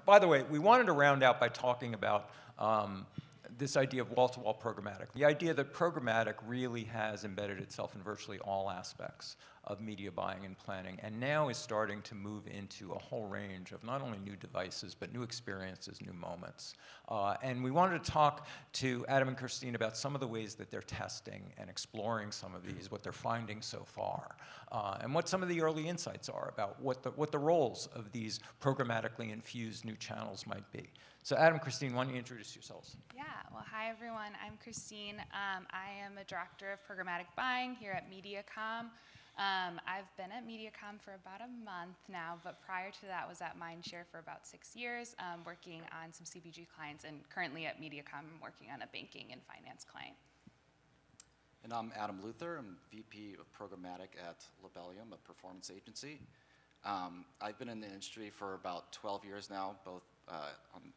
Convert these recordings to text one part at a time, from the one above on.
by the way, we wanted to round out by talking about this idea of wall-to-wall programmatic. The idea that programmatic really has embedded itself in virtually all aspects of media buying and planning, and now is starting to move into a whole range of not only new devices, but new experiences, new moments. And we wanted to talk to Adam and Christine about some of the ways that they're testing and exploring some of these, what they're finding so far, and what some of the early insights are about what the roles of these programmatically infused new channels might be. So Adam, Christine, why don't you introduce yourselves? Yeah, well, hi everyone. I'm Christine. I am a director of programmatic buying here at Mediacom. I've been at Mediacom for about a month now, but prior to that was at Mindshare for about 6 years, working on some CPG clients, and currently at Mediacom I'm working on a banking and finance client. And I'm Adam Luther. I'm VP of Programmatic at Labelium, a performance agency. I've been in the industry for about 12 years now, both on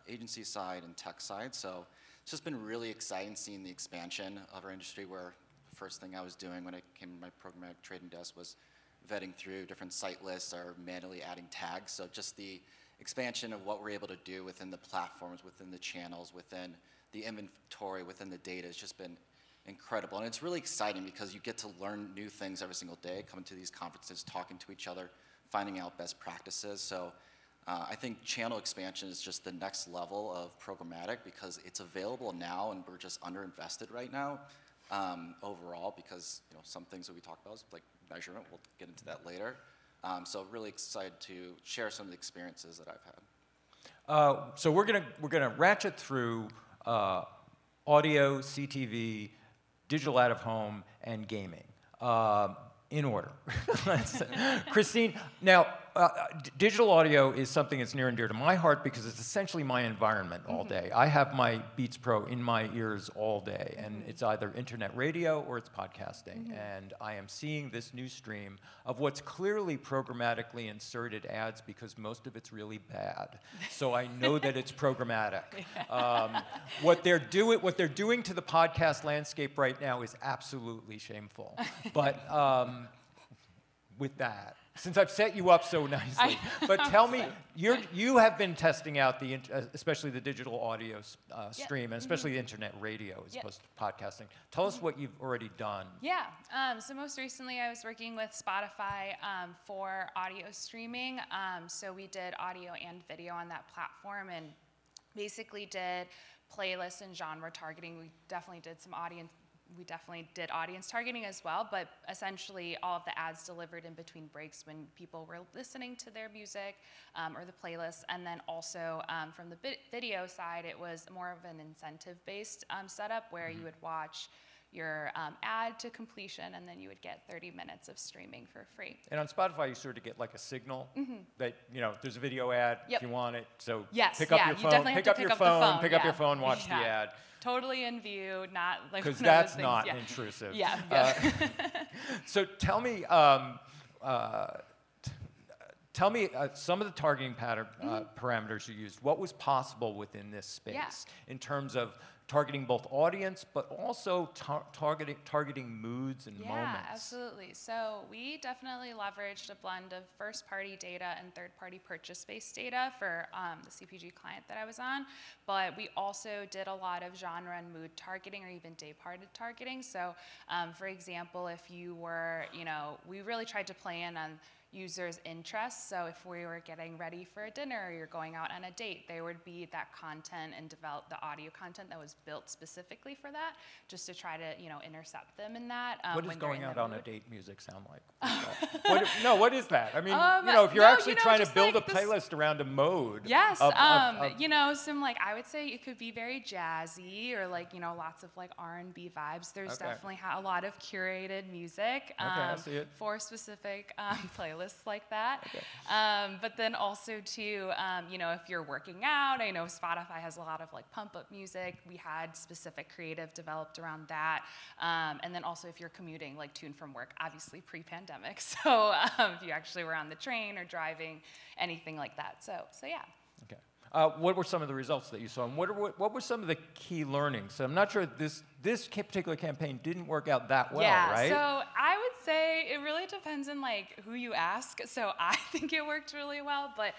agency side and tech side. So it's just been really exciting seeing the expansion of our industry, where the first thing I was doing when I came to my programmatic trading desk was vetting through different site lists or manually adding tags. So just the expansion of what we're able to do within the platforms, within the channels, within the inventory, within the data has just been incredible. And it's really exciting because you get to learn new things every single day, coming to these conferences, talking to each other, finding out best practices. So I think channel expansion is just the next level of programmatic because it's available now, and we're just underinvested right now overall, because some things that we talk about is like measurement. We'll get into that later. So really excited to share some of the experiences that I've had. So we're gonna ratchet through audio, CTV, digital out of home, and gaming in order. Christine, now digital audio is something that's near and dear to my heart because it's essentially my environment all day. I have my Beats Pro in my ears all day, and it's either internet radio or it's podcasting. And I am seeing this new stream of what's clearly programmatically inserted ads because most of it's really bad. So I know that it's programmatic. What they're doing to the podcast landscape right now is absolutely shameful. But with that, since I've set you up so nicely, but tell me, you have been testing out especially the digital audio stream, and especially internet radio as opposed to podcasting. Tell us what you've already done. Yeah, so most recently I was working with Spotify for audio streaming. So we did audio and video on that platform, and basically did playlists and genre targeting. We definitely did audience targeting as well, but essentially all of the ads delivered in between breaks when people were listening to their music or the playlist. And then also from the video side, it was more of an incentive-based setup where you would watch your ad to completion, and then you would get 30 minutes of streaming for free. And on Spotify, you sort of get like a signal that there's a video ad if you want it. So pick up your phone, pick up your phone, watch the ad. Totally in view, not like because that's not intrusive. So tell me, some of the targeting pattern parameters you used. What was possible within this space in terms of targeting both audience, but also targeting moods and moments? Yeah, absolutely. So we definitely leveraged a blend of first-party data and third-party purchase-based data for the CPG client that I was on, but we also did a lot of genre and mood targeting, or even day-parted targeting. So, for example, if you were, we really tried to play in on users' interests. So if we were getting ready for a dinner or you're going out on a date, there would be that content and develop the audio content that was built specifically for that, just to try to intercept them in that. What does going out on a date music sound like? What is that? I mean, if you're actually trying to build a playlist around a mode. Yes, some I would say it could be very jazzy, or lots of R&B vibes. There's definitely a lot of curated music I see it. for specific playlists like that. But then also too, if you're working out, I know Spotify has a lot of pump-up music. We had specific creative developed around that. And then also if you're commuting, tuned from work, obviously pre-pandemic. So if you actually were on the train or driving, anything like that. So yeah. Okay. What were some of the results that you saw, and what were some of the key learnings? So I'm not sure this particular campaign didn't work out that well, right? Yeah, so I would say it really depends on like who you ask. So I think it worked really well, but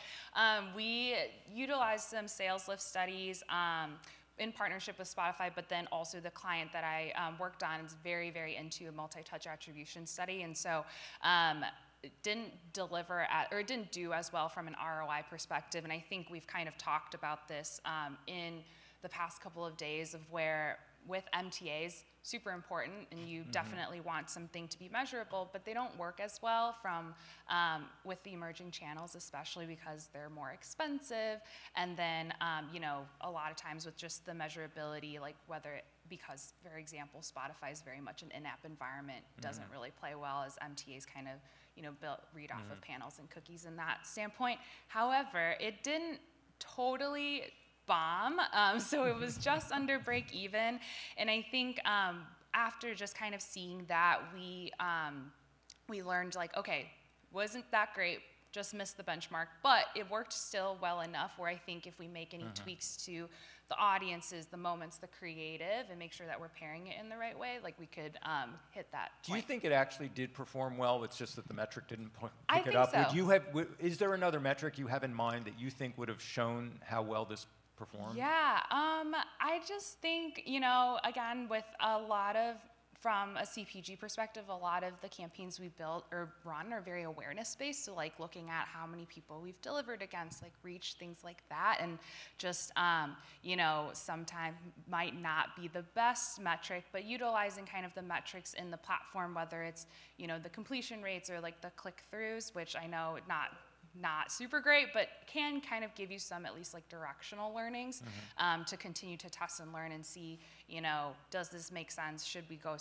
we utilized some sales lift studies in partnership with Spotify, but then also the client that I worked on is very, very into a multi-touch attribution study, and so it didn't deliver or it didn't do as well from an ROI perspective. And I think we've kind of talked about this in the past couple of days of where with MTAs, super important, and you definitely want something to be measurable, but they don't work as well from with the emerging channels, especially because they're more expensive. And then, you know, a lot of times with just the measurability, like because, for example, Spotify is very much an in-app environment, doesn't really play well as MTAs kind of, you know, read off of panels and cookies in that standpoint. However, it didn't totally bomb, so it was just under break even. And I think after just kind of seeing that, we learned like, okay, wasn't that great, just missed the benchmark, but it worked still well enough where I think if we make any tweaks to the audiences, the moments, the creative, and make sure that we're pairing it in the right way, like we could hit that point. Do you think it actually did perform well? It's just that the metric didn't I pick it up. think so. Is there another metric you have in mind that you think would have shown how well this performed? Yeah, I just think, you know, again, with a lot of, from a CPG perspective, a lot of the campaigns we built or run are very awareness-based, so like looking at how many people we've delivered against, like reach, things like that, and just, you know, sometimes might not be the best metric, but utilizing kind of the metrics in the platform, whether it's, you know, the completion rates or like the click-throughs, which I know not super great, but can kind of give you some at least like directional learnings to continue to test and learn and see, you know, does this make sense? Should we go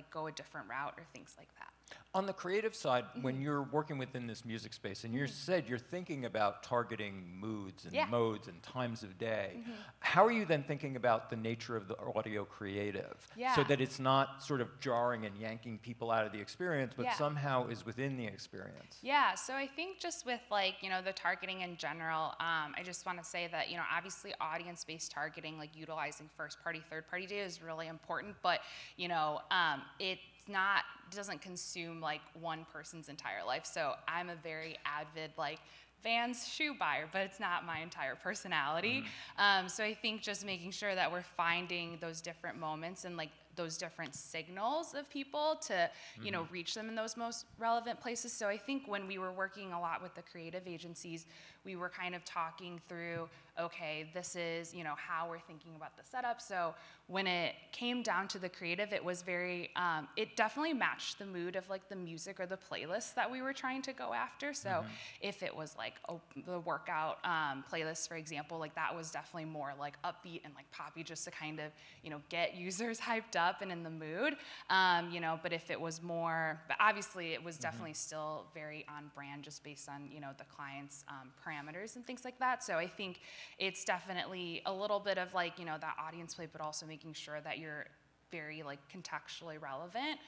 go a different route or things like that? On the creative side, when you're working within this music space, and you said you're thinking about targeting moods and modes and times of day, how are you then thinking about the nature of the audio creative so that it's not sort of jarring and yanking people out of the experience, but somehow is within the experience? Yeah, so I think just with like, you know, the targeting in general, I just want to say that, you know, obviously audience-based targeting, like utilizing first-party, third-party data is really important, but, you know, doesn't consume like one person's entire life. So I'm a very avid like Vans shoe buyer, but it's not my entire personality. So I think just making sure that we're finding those different moments and like those different signals of people to, you know, reach them in those most relevant places. So I think when we were working a lot with the creative agencies, we were kind of talking through, okay, this is, you know, how we're thinking about the setup. So when it came down to the creative, it was very, it definitely matched the mood of like the music or the playlist that we were trying to go after. So if it was like the workout playlist, for example, like that was definitely more like upbeat and like poppy, just to kind of, you know, get users hyped up and in the mood, you know, but if it was more, but obviously it was definitely still very on brand just based on, you know, the client's parameters and things like that. So I think it's definitely a little bit of like, you know, that audience play, but also making sure that you're very like contextually relevant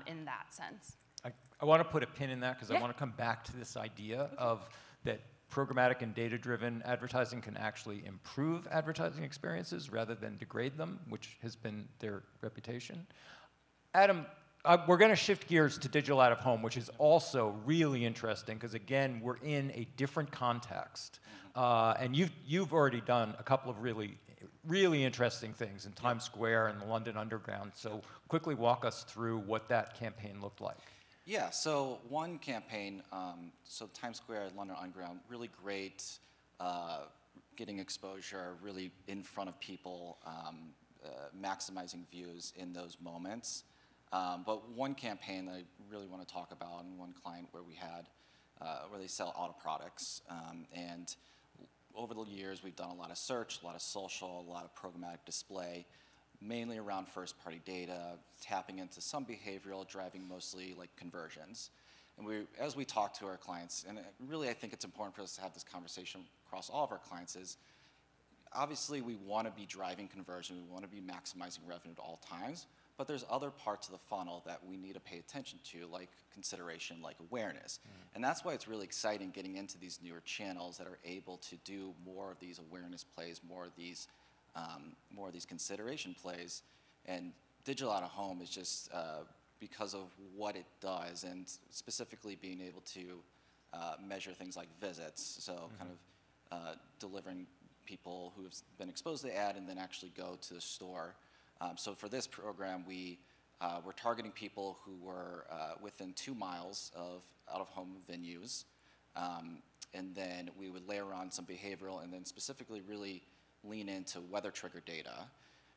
in that sense. I want to put a pin in that because I want to come back to this idea of that programmatic and data-driven advertising can actually improve advertising experiences rather than degrade them, which has been their reputation. Adam, we're going to shift gears to digital out-of-home, which is also really interesting because, again, we're in a different context. And you've already done a couple of really interesting things in Times Square and the London Underground. So quickly walk us through what that campaign looked like. Yeah, so one campaign, so Times Square, London Underground, really great, getting exposure, really in front of people, maximizing views in those moments. But one campaign that I really want to talk about, and one client where we had, where they sell auto products, and over the years we've done a lot of search, a lot of social, a lot of programmatic display, mainly around first-party data, tapping into some behavioral, driving mostly like conversions. And as we talk to our clients, and really I think it's important for us to have this conversation across all of our clients, is obviously we want to be driving conversion, we want to be maximizing revenue at all times, but there's other parts of the funnel that we need to pay attention to, like consideration, like awareness. And that's why it's really exciting getting into these newer channels that are able to do more of these awareness plays, more of these consideration plays. And digital out of home is just because of what it does, and specifically being able to measure things like visits, so kind of delivering people who have been exposed to the ad and then actually go to the store. So for this program, we're targeting people who were within 2 miles of out-of-home venues, and then we would layer on some behavioral and then specifically really lean into weather trigger data.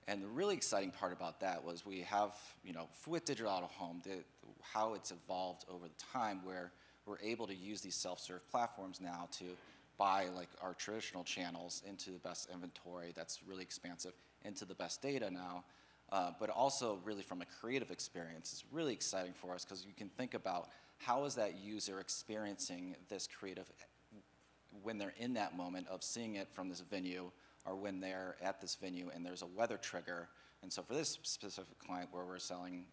And the really exciting part about that was we have, with digital out-of-home, how it's evolved over the time, where we're able to use these self-serve platforms now to buy like our traditional channels into the best inventory that's really expansive, into the best data now, but also really from a creative experience. It's really exciting for us because you can think about how is that user experiencing this creative when they're in that moment of seeing it from this venue, or when they're at this venue and there's a weather trigger. And so for this specific client where we're selling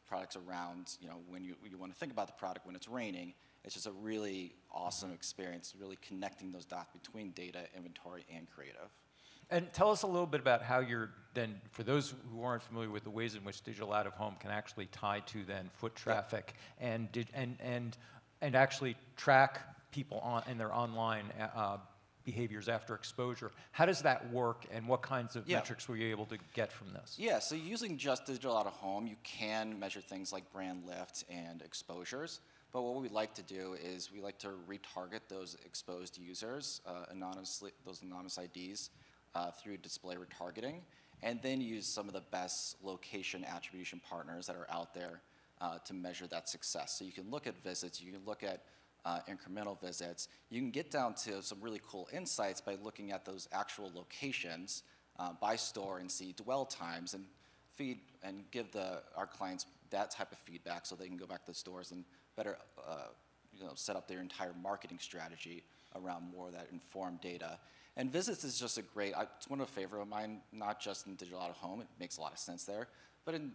products around, when you want to think about the product when it's raining, it's just a really awesome experience, really connecting those dots between data, inventory, and creative. And tell us a little bit about how you're then, for those who aren't familiar with the ways in which digital out-of-home can actually tie to then foot traffic and actually track people in their online behaviors after exposure. How does that work, and what kinds of metrics were you able to get from this? Yeah, so using just digital out-of-home, you can measure things like brand lift and exposures. But what we like to do is we like to retarget those exposed users, anonymously, those anonymous IDs, through display retargeting, and then use some of the best location attribution partners that are out there to measure that success. So you can look at visits, you can look at incremental visits. You can get down to some really cool insights by looking at those actual locations by store and see dwell times, and feed and give our clients that type of feedback so they can go back to the stores and better set up their entire marketing strategy around more of that informed data. And visits is just it's one of the favorite of mine, not just in digital out-of-home, it makes a lot of sense there, but in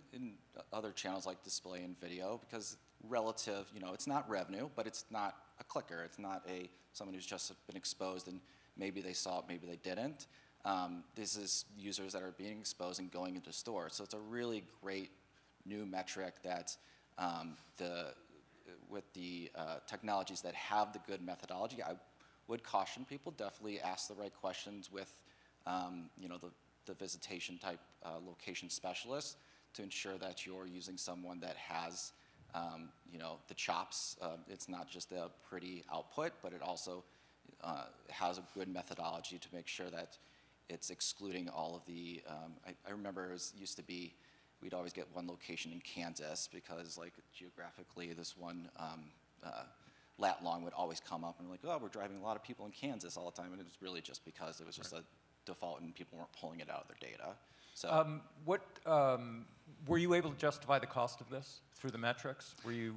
other channels like display and video, because relative, it's not revenue, but it's not a clicker. It's not someone who's just been exposed and maybe they saw it, maybe they didn't. This is users that are being exposed and going into stores. So it's a really great new metric that with the technologies that have the good methodology, I would caution people, definitely ask the right questions with the visitation type location specialist to ensure that you're using someone that has the chops. It's not just a pretty output, but it also has a good methodology to make sure that it's excluding all of the, I remember it used to be, we'd always get one location in Kansas because like geographically this one lat long would always come up, and we're like, oh, we're driving a lot of people in Kansas all the time, and it was really just because it was just a default and people weren't pulling it out of their data. So were you able to justify the cost of this through the metrics? Were you,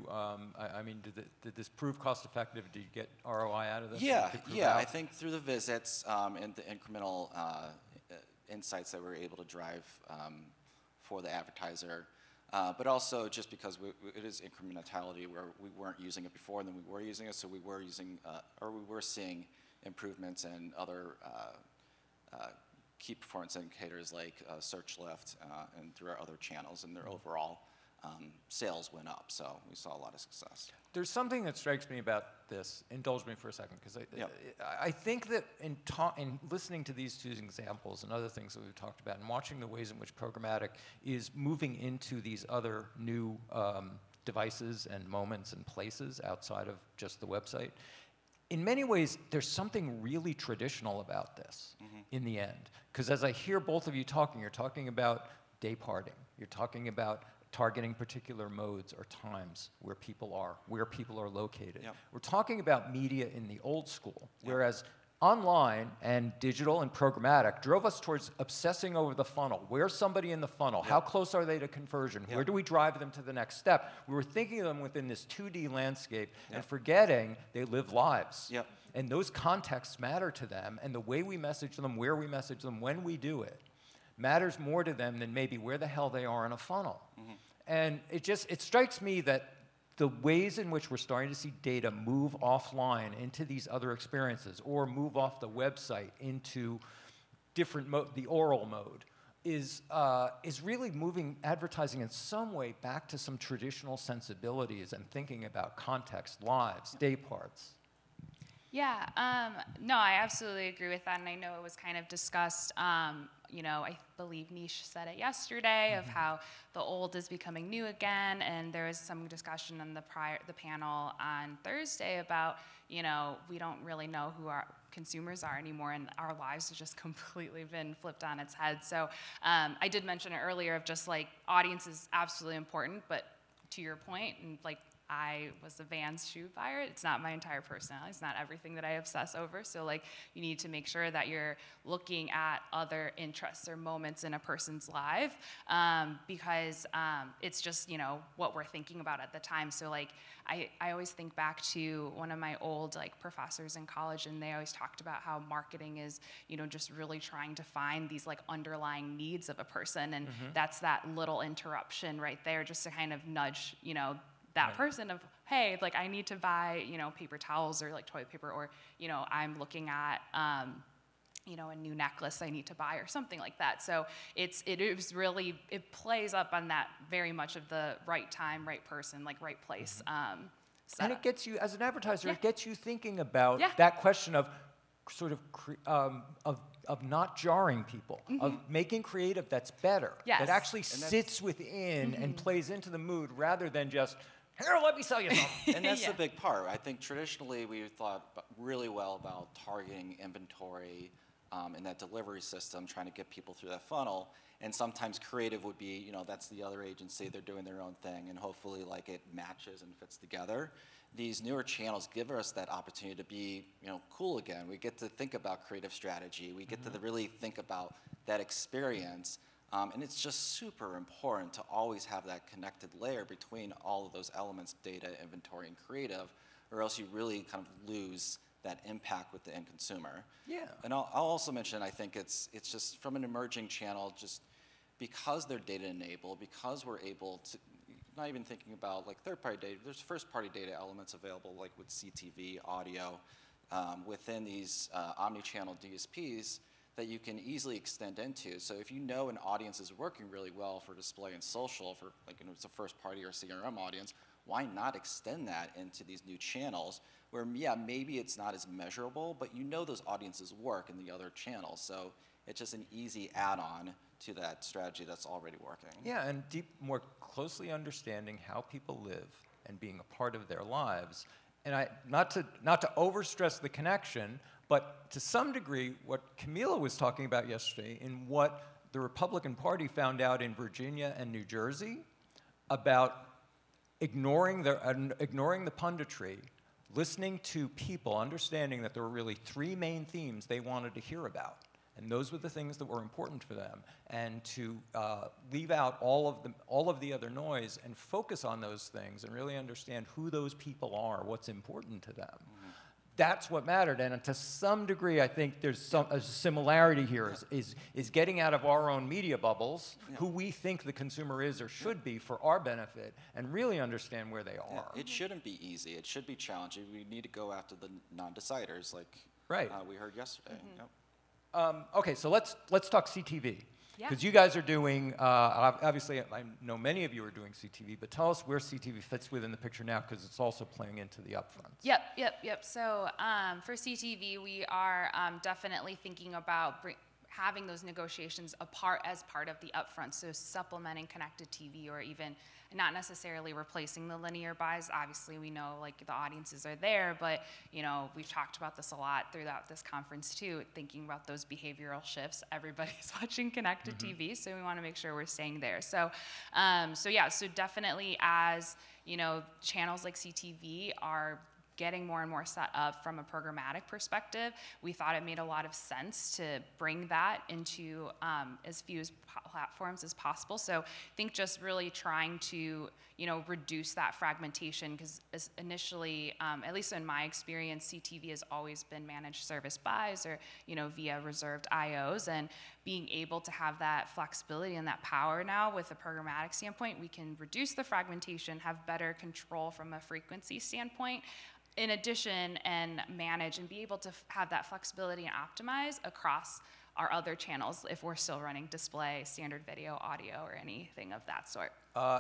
did this prove cost effective? Did you get ROI out of this? Yeah, I think through the visits and the incremental insights that we were able to drive for the advertiser, but also just because it is incrementality where we weren't using it before and then we were using it, so we were using, or we were seeing improvements in other key performance indicators like search lift and through our other channels, and their overall sales went up, so we saw a lot of success. There's something that strikes me about this. Indulge me for a second, because I think that in listening to these two examples and other things that we've talked about, and watching the ways in which programmatic is moving into these other new devices and moments and places outside of just the website, in many ways, there's something really traditional about this in the end. Because as I hear both of you talking, you're talking about day parting. You're talking about targeting particular modes or times where people are located. Yep. We're talking about media in the old school, whereas online and digital and programmatic drove us towards obsessing over the funnel. Where's somebody in the funnel? How close are they to conversion? Where do we drive them to the next step? We were thinking of them within this 2D landscape and forgetting they live lives. And those contexts matter to them, and the way we message them, where we message them, when we do it, matters more to them than maybe where the hell they are in a funnel. And it strikes me that the ways in which we're starting to see data move offline into these other experiences, or move off the website into different the oral mode, is really moving advertising in some way back to some traditional sensibilities and thinking about context, lives, day parts. Yeah, no, I absolutely agree with that, and I know it was kind of discussed. You know, I believe Nish said it yesterday of how the old is becoming new again, and there was some discussion on the panel on Thursday about, you know, we don't really know who our consumers are anymore, and our lives have just completely been flipped on its head. So I did mention it earlier of just like audience is absolutely important, but to your point, and like I was a Vans shoe buyer. It's not my entire personality. It's not everything that I obsess over. So like you need to make sure that you're looking at other interests or moments in a person's life because it's just, you know, what we're thinking about at the time. So like I always think back to one of my old like professors in college, and they always talked about how marketing is, you know, just really trying to find these like underlying needs of a person. And that's that little interruption right there just to kind of nudge, you know, that person of, hey, like I need to buy, you know, paper towels or like toilet paper, or, you know, I'm looking at, you know, a new necklace I need to buy or something like that. So it plays up on that very much of the right time, right person, like right place. And it gets you, as an advertiser, it gets you thinking about Yeah. that question of sort of not jarring people, of making creative that's better, Yes. that actually sits within and plays into the mood rather than just, here, let me sell you something. And that's the big part. I think traditionally we thought really well about targeting inventory and that delivery system, trying to get people through that funnel. And sometimes creative would be, you know, that's the other agency, they're doing their own thing, and hopefully like it matches and fits together. These newer channels give us that opportunity to be, you know, cool again. We get to think about creative strategy. We get to really think about that experience. And it's just super important to always have that connected layer between all of those elements, data, inventory, and creative, or else you really kind of lose that impact with the end consumer. Yeah. And I'll also mention, I think it's just from an emerging channel, just because they're data enabled, because we're able to, not even thinking about like third-party data, there's first-party data elements available like with CTV, audio, within these omni-channel DSPs that you can easily extend into. So if you know an audience is working really well for display and social, for like, you know, it's a first-party or CRM audience, why not extend that into these new channels where, yeah, maybe it's not as measurable, but you know those audiences work in the other channels. So it's just an easy add-on to that strategy that's already working. Yeah, and more closely understanding how people live and being a part of their lives. And not to overstress the connection, but to some degree, what Camila was talking about yesterday in what the Republican Party found out in Virginia and New Jersey about ignoring the punditry, listening to people, understanding that there were really three main themes they wanted to hear about. And those were the things that were important for them. And to leave out all of the other noise and focus on those things and really understand who those people are, what's important to them. That's what mattered. And to some degree, I think there's a similarity here, is getting out of our own media bubbles, who we think the consumer is or should be for our benefit, and really understand where they are. It shouldn't be easy. It should be challenging. We need to go after the non-deciders, like we heard yesterday. Okay, so let's talk CTV. Yeah. Because you guys are doing, obviously, I know many of you are doing CTV, but tell us where CTV fits within the picture now, because it's also playing into the upfronts. Yep. So for CTV, we are definitely thinking about having those negotiations as part of the upfront, so supplementing connected TV, or even not necessarily replacing the linear buys. Obviously, we know like the audiences are there, but you know, we've talked about this a lot throughout this conference too, thinking about those behavioral shifts. Everybody's watching connected TV, so we want to make sure we're staying there. So so definitely, as you know, channels like CTV are getting more and more set up from a programmatic perspective, we thought it made a lot of sense to bring that into as few platforms as possible. So I think just really trying to, you know, reduce that fragmentation, because initially, at least in my experience, CTV has always been managed service buys or, you know, via reserved IOs, and being able to have that flexibility and that power now with a programmatic standpoint, we can reduce the fragmentation, have better control from a frequency standpoint, in addition, and manage and be able to have that flexibility and optimize across our other channels if we're still running display, standard video, audio, or anything of that sort.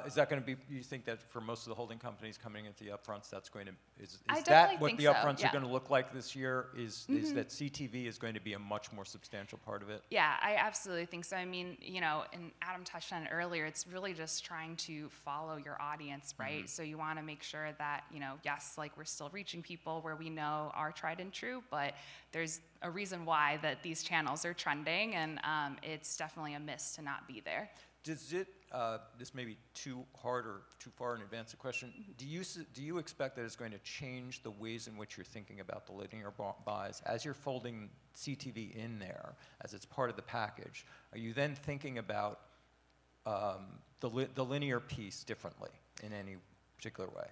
Is that going to be, you think that for most of the holding companies coming into the upfronts, that's going to, is I that what definitely the think so, upfronts yeah. are going to look like this year? Is that CTV is going to be a much more substantial part of it? Yeah, I absolutely think so. I mean, you know, and Adam touched on it earlier, it's really just trying to follow your audience, right? So you want to make sure that, you know, yes, like we're still reaching people where we know are tried and true, but there's a reason why that these channels are trending, and it's definitely a miss to not be there. Does it, this may be too hard or too far in advance a question, do you expect that it's going to change the ways in which you're thinking about the linear buys? As you're folding CTV in there, as it's part of the package, are you then thinking about the linear piece differently in any particular way?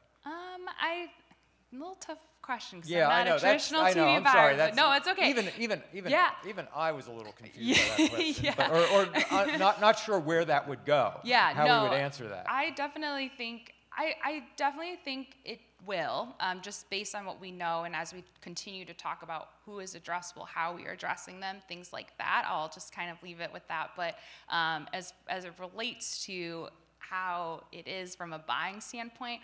A little tough question because Yeah, I'm I not know. a traditional I know. TV I'm buyer. sorry. But no, it's okay. Even I was a little confused by that question, Yeah. but, or not sure where that would go. Yeah, how no, we would answer that. I definitely think it will, just based on what we know, and as we continue to talk about who is addressable, how we are addressing them, things like that. I'll just kind of leave it with that. But as it relates to how it is from a buying standpoint,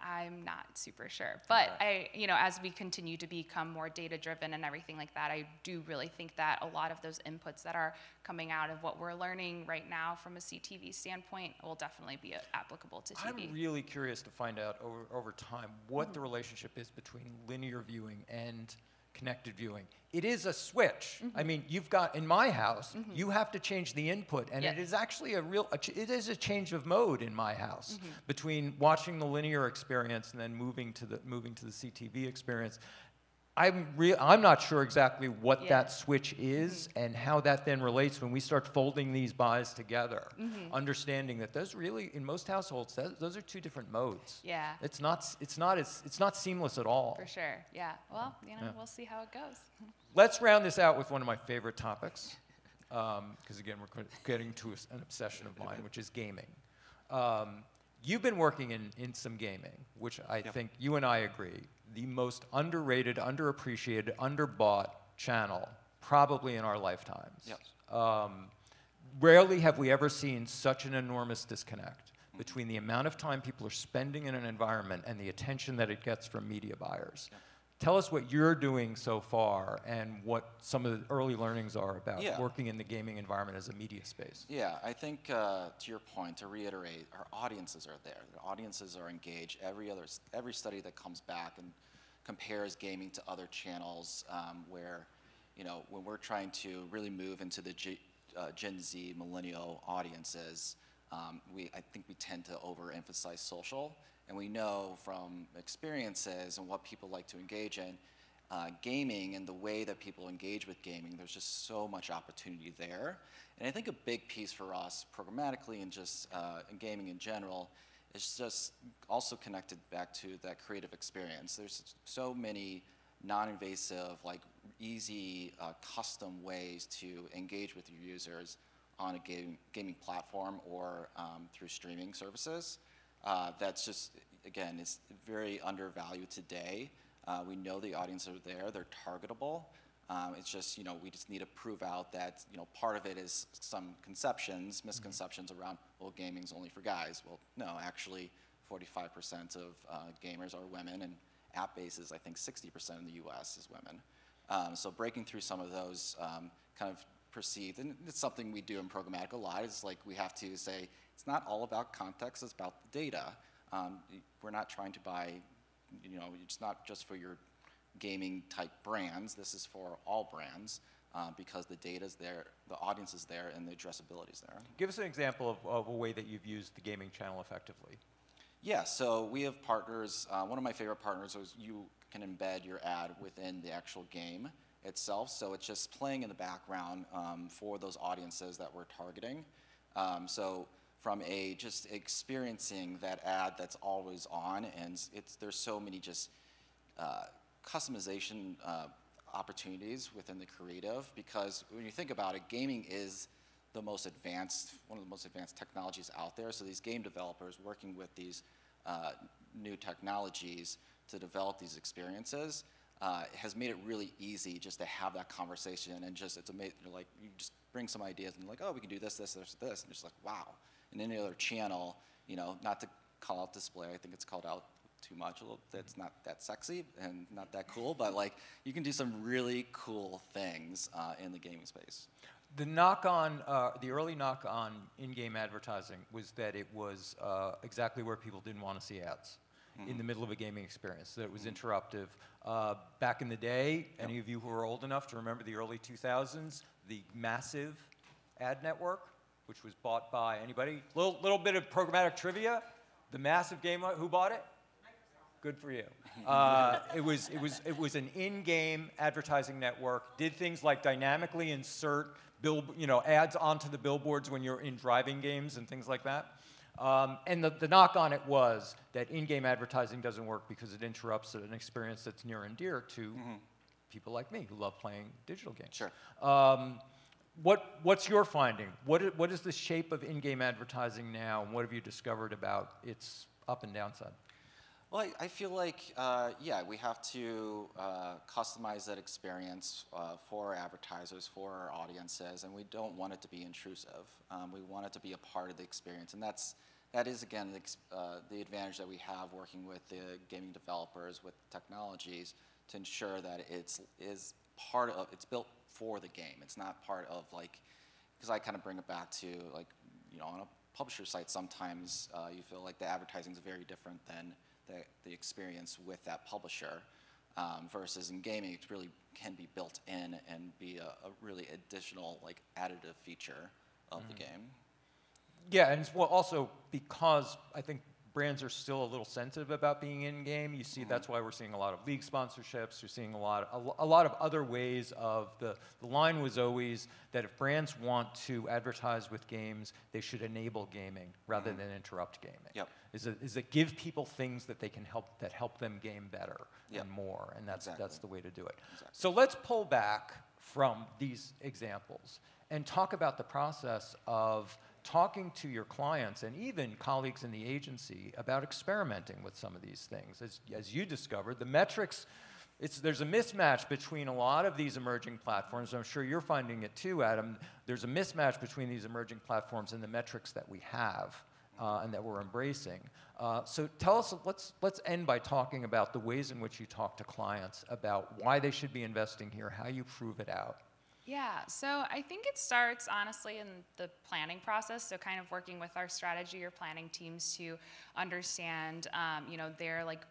I'm not super sure, but you know, as we continue to become more data-driven and everything like that, I do really think that a lot of those inputs that are coming out of what we're learning right now from a CTV standpoint will definitely be applicable to TV. I'm really curious to find out over time what the relationship is between linear viewing and connected viewing. It is a switch. I mean, you've got, in my house, you have to change the input, and it is actually it is a change of mode in my house between watching the linear experience and then moving to the CTV experience. I'm not sure exactly what that switch is and how that then relates when we start folding these buys together, understanding that those really, in most households, those are two different modes. Yeah. It's not seamless at all. For sure, yeah. Well, you know, we'll see how it goes. Let's round this out with one of my favorite topics, because again, we're getting to an obsession of mine, which is gaming. You've been working in some gaming, which I think you and I agree, the most underrated, underappreciated, underbought channel probably in our lifetimes. Yes. Rarely have we ever seen such an enormous disconnect between the amount of time people are spending in an environment and the attention that it gets from media buyers. Yep. Tell us what you're doing so far and what some of the early learnings are about working in the gaming environment as a media space. Yeah, I think to your point, to reiterate, our audiences are there. The audiences are engaged. Every study that comes back and compares gaming to other channels, where, you know, when we're trying to really move into the Gen Z millennial audiences, I think we tend to overemphasize social. And we know from experiences and what people like to engage in, gaming and the way that people engage with gaming, there's just so much opportunity there. And I think a big piece for us, programmatically and just in gaming in general, is just also connected back to that creative experience. There's so many non-invasive, like easy, custom ways to engage with your users on a gaming platform or through streaming services. That's just, again, is very undervalued today. We know the audiences are there, they're targetable. It's just, you know, we just need to prove out that, you know, part of it is some misconceptions around, well, gaming's only for guys. Well, no, actually 45% of gamers are women, and app bases, I think 60% in the US is women. So breaking through some of those kind of perceived, and it's something we do in programmatic a lot, is like we have to say, it's not all about context, it's about the data. We're not trying to buy, you know, it's not just for your gaming type brands, this is for all brands, because the data's there, the audience is there, and the addressability is there. Give us an example of a way that you've used the gaming channel effectively. Yeah, so we have partners. One of my favorite partners is you can embed your ad within the actual game itself, so it's just playing in the background for those audiences that we're targeting. So from just experiencing that ad that's always on, and there's so many just customization opportunities within the creative, because when you think about it, gaming is one of the most advanced technologies out there. So these game developers working with these new technologies to develop these experiences, has made it really easy just to have that conversation, and just it's amazing. Like, you just bring some ideas and like, oh, we can do this, this, this, this, and it's like, wow. And any other channel, you know, not to call out display, I think it's called out too much. It's not that sexy and not that cool, but like, you can do some really cool things in the gaming space. The knock-on, the early knock-on in-game advertising was that it was exactly where people didn't want to see ads in the middle of a gaming experience, that it was interruptive. Back in the day, any of you who are old enough to remember the early 2000s, the massive ad network, which was bought by anybody? Little bit of programmatic trivia. The massive game, who bought it? Good for you. It was an in-game advertising network. Did things like dynamically insert ads onto the billboards when you're in driving games and things like that. And the knock on it was that in-game advertising doesn't work because it interrupts an experience that's near and dear to people like me who love playing digital games. Sure. What's your finding? What is the shape of in-game advertising now, and what have you discovered about its up and downside? Well, I feel like, yeah, we have to customize that experience for our advertisers, for our audiences, and we don't want it to be intrusive. We want it to be a part of the experience, and that is again the advantage that we have working with the gaming developers, with technologies, to ensure that it's built for the game. It's not part of, like, because I kind of bring it back to, like, on a publisher site, sometimes you feel like the advertising is very different than the experience with that publisher, versus in gaming, it really can be built in and be a really additional, like, additive feature of the game. Yeah, and also because I think brands are still a little sensitive about being in-game. You see, that's why we're seeing a lot of league sponsorships. You're seeing a lot of other ways of the line was always that if brands want to advertise with games, they should enable gaming rather than interrupt gaming. Yep. Is it give people things that they can help them game better and more, and that's the way to do it. Exactly. So let's pull back from these examples and talk about the process of talking to your clients and even colleagues in the agency about experimenting with some of these things. As you discovered, the metrics, there's a mismatch between a lot of these emerging platforms. I'm sure you're finding it too, Adam. There's a mismatch between these emerging platforms and the metrics that we have and that we're embracing. So tell us, let's end by talking about the ways in which you talk to clients about why they should be investing here, how you prove it out. Yeah, so I think it starts honestly in the planning process, so kind of working with our strategy or planning teams to understand, their like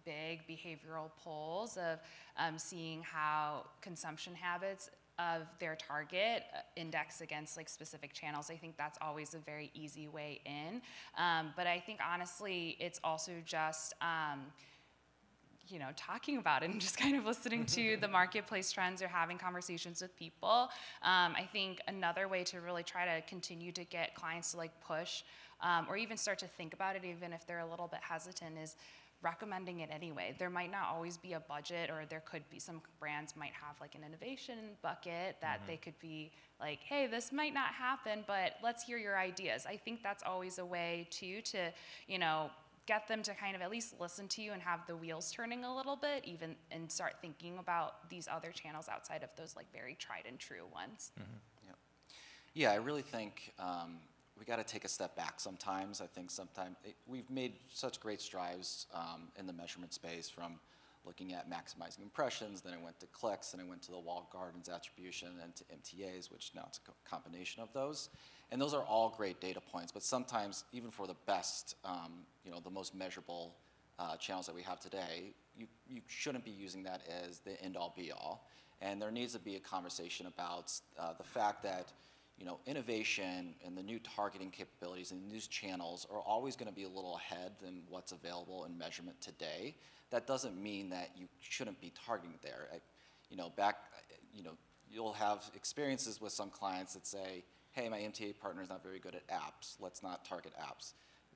big behavioral polls of seeing how consumption habits of their target index against like specific channels. I think that's always a very easy way in, but I think honestly it's also just talking about it and just kind of listening to the marketplace trends or having conversations with people. I think another way to really try to continue to get clients to like push or even start to think about it, even if they're a little bit hesitant, is recommending it anyway. There might not always be a budget, or there could be some brands might have like an innovation bucket that they could be like, hey, this might not happen, but let's hear your ideas. I think that's always a way too to, get them to kind of at least listen to you and have the wheels turning a little bit, even, and start thinking about these other channels outside of those like very tried and true ones. Yeah, I really think we got to take a step back sometimes. I think sometimes we've made such great strides in the measurement space, from looking at maximizing impressions, then it went to clicks, then it went to the walled gardens attribution, and to MTAs, which now it's a combination of those. And those are all great data points, but sometimes even for the best, the most measurable channels that we have today, you shouldn't be using that as the end-all be-all. And there needs to be a conversation about the fact that innovation and the new targeting capabilities and news channels are always going to be a little ahead than what's available in measurement today. That doesn't mean that you shouldn't be targeting there. You'll have experiences with some clients that say, hey, my MTA partner is not very good at apps. Let's not target apps.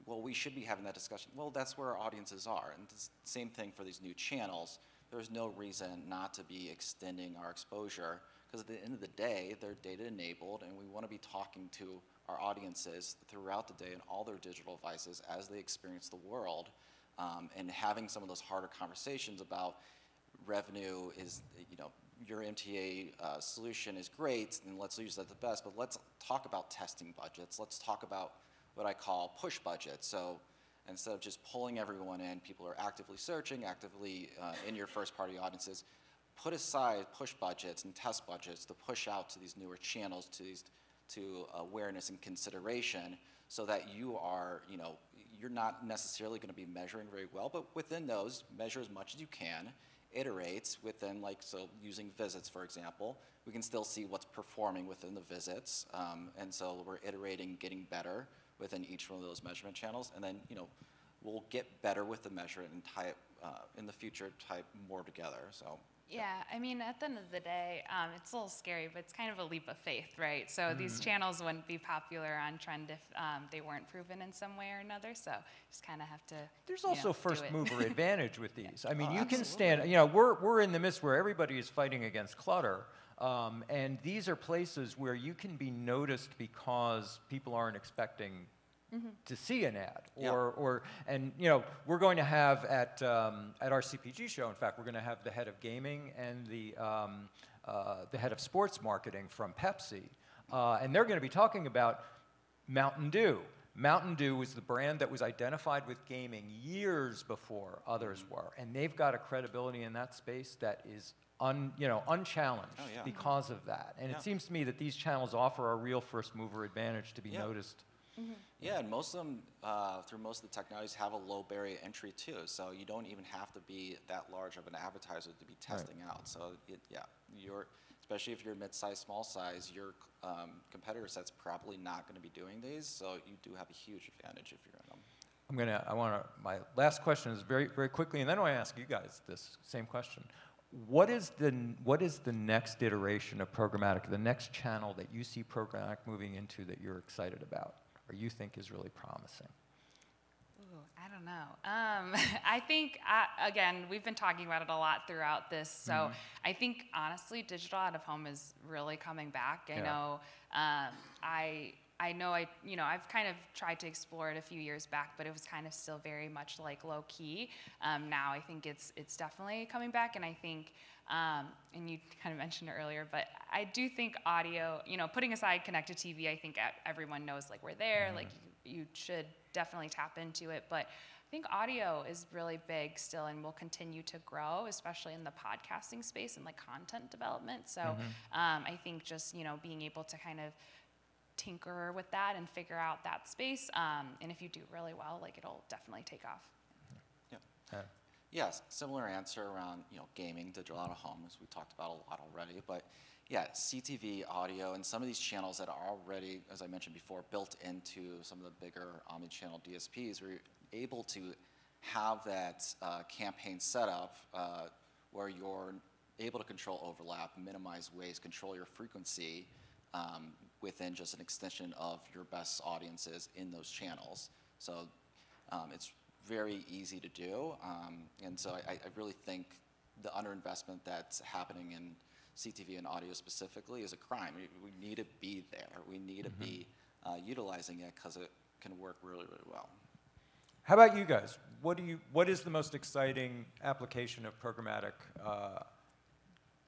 Well, we should be having that discussion. Well, that's where our audiences are. And it's the same thing for these new channels. There's no reason not to be extending our exposure, because at the end of the day, they're data enabled, and we want to be talking to our audiences throughout the day on all their digital devices as they experience the world, and having some of those harder conversations about revenue is, your MTA solution is great, and let's use that the best, but let's talk about testing budgets. Let's talk about what I call push budgets. So instead of just pulling everyone in, people are actively searching, actively in your first-party audiences. Put aside push budgets and test budgets to push out to these newer channels, to awareness and consideration, so that you are, you're not necessarily going to be measuring very well, but within those, measure as much as you can, iterate within, so using visits, for example, we can still see what's performing within the visits, and so we're iterating, getting better within each one of those measurement channels, and then, we'll get better with the measurement and tie it, in the future, tie more together, so. Yeah, I mean, at the end of the day, it's a little scary, but it's kind of a leap of faith, right? So these channels wouldn't be popular on trend if they weren't proven in some way or another. So just kind of have to. There's also first mover advantage with these. I mean, you can absolutely. stand. We're in the midst where everybody is fighting against clutter, and these are places where you can be noticed because people aren't expecting to see an ad, and we're going to have at our CPG show. In fact, we're going to have the head of gaming and the head of sports marketing from Pepsi, and they're going to be talking about Mountain Dew. Mountain Dew was the brand that was identified with gaming years before others were, and they've got a credibility in that space that is unchallenged because of that. And it seems to me that these channels offer a real first mover advantage to be noticed. Yeah, and most of them, through most of the technologies, have a low barrier entry too. So you don't even have to be that large of an advertiser to be testing out. So especially if you're mid-size, small size, your competitor set's probably not going to be doing these. So you do have a huge advantage if you're in them. My last question is very, very quickly, and then I want to ask you guys this same question. What is the next iteration of programmatic, the next channel that you see programmatic moving into that you're excited about, or you think is really promising? Ooh, I don't know. I think, again, we've been talking about it a lot throughout this. So I think, honestly, digital out of home is really coming back. I know I've kind of tried to explore it a few years back, but it was kind of still very much like low key. Now I think it's definitely coming back, and I think, and you kind of mentioned it earlier, but I do think audio, putting aside connected TV, I think everyone knows like we're there, like you should definitely tap into it, but I think audio is really big still and will continue to grow, especially in the podcasting space and like content development. So I think just, being able to kind of tinker with that and figure out that space, and if you do really well, like it'll definitely take off. Yes, similar answer around gaming, digital out of home, as we talked about a lot already. But yeah, CTV, audio, and some of these channels that are already, as I mentioned before, built into some of the bigger omni-channel DSPs, we're able to have that campaign setup where you're able to control overlap, minimize waste, control your frequency within just an extension of your best audiences in those channels. So it's very easy to do, and so I really think the underinvestment that's happening in CTV and audio specifically is a crime. We need to be there. We need to be utilizing it because it can work really, really well. How about you guys? What is the most exciting application of programmatic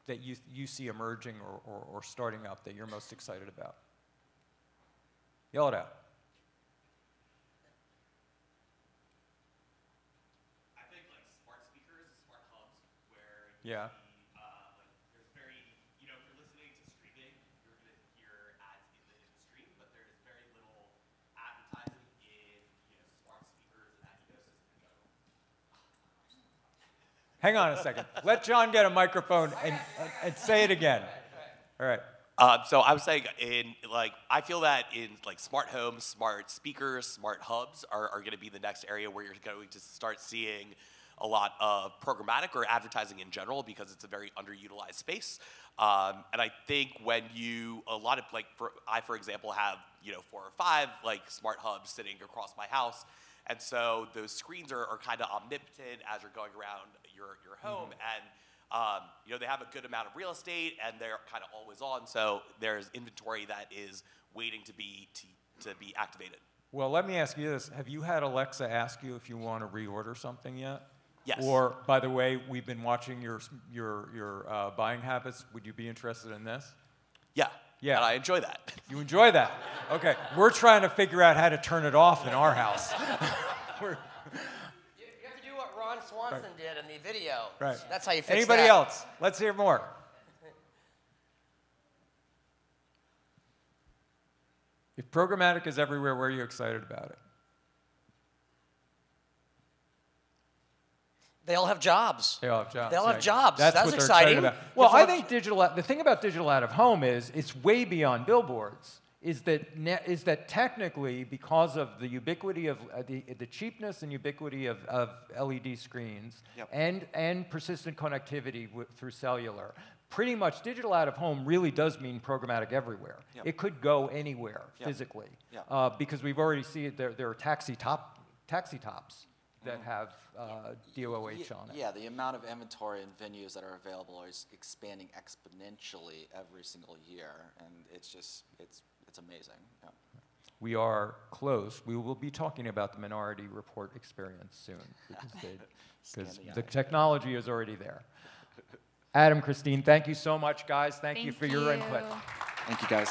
that you see emerging or starting up that you're most excited about? Yell it out. I think like smart speakers, smart hubs, where Yeah. there's very, if you're listening to streaming, you're going to hear ads in the stream, but there's very little advertising in smart speakers and that ecosystem in general. Hang on a second. Let John get a microphone and say it again. All right. So I was saying I feel that in like smart homes, smart speakers, smart hubs are going to be the next area where you're going to start seeing a lot of programmatic or advertising in general because it's a very underutilized space. And I think when I, for example, have 4 or 5 like smart hubs sitting across my house. And so those screens are kind of omnipotent as you're going around your home. And they have a good amount of real estate, and they're kind of always on. So there's inventory that is waiting to be activated. Well, let me ask you this: have you had Alexa ask you if you want to reorder something yet? Yes. Or, by the way, we've been watching your buying habits. Would you be interested in this? Yeah. Yeah. And I enjoy that. You enjoy that? Okay. We're trying to figure out how to turn it off in our house. You have to do what Ron Swanson did in the video. Right. That's how you fix Anybody that. else? Let's hear more. If programmatic is everywhere, where are you excited about it? They all have jobs. They all have jobs. They all have right. jobs. That's That's what they're exciting. excited about. Well, If I all- think the thing about digital out of home is it's way beyond billboards. Is that technically, because of the ubiquity of the cheapness and ubiquity of LED screens Yep. and persistent connectivity through cellular, pretty much digital out of home really does mean programmatic everywhere. Yep. It could go anywhere Yep. physically, Yep. because we've already seen it. There are taxi tops that have DOOH on it. Yeah, the amount of inventory and venues that are available is expanding exponentially every single year, and it's just, it's amazing. Yeah. We are close. We will be talking about the Minority Report experience soon because Scan the the eye. technology is already there. Adam, Christine, thank you so much, guys. Thank you for your input. Thank you, guys.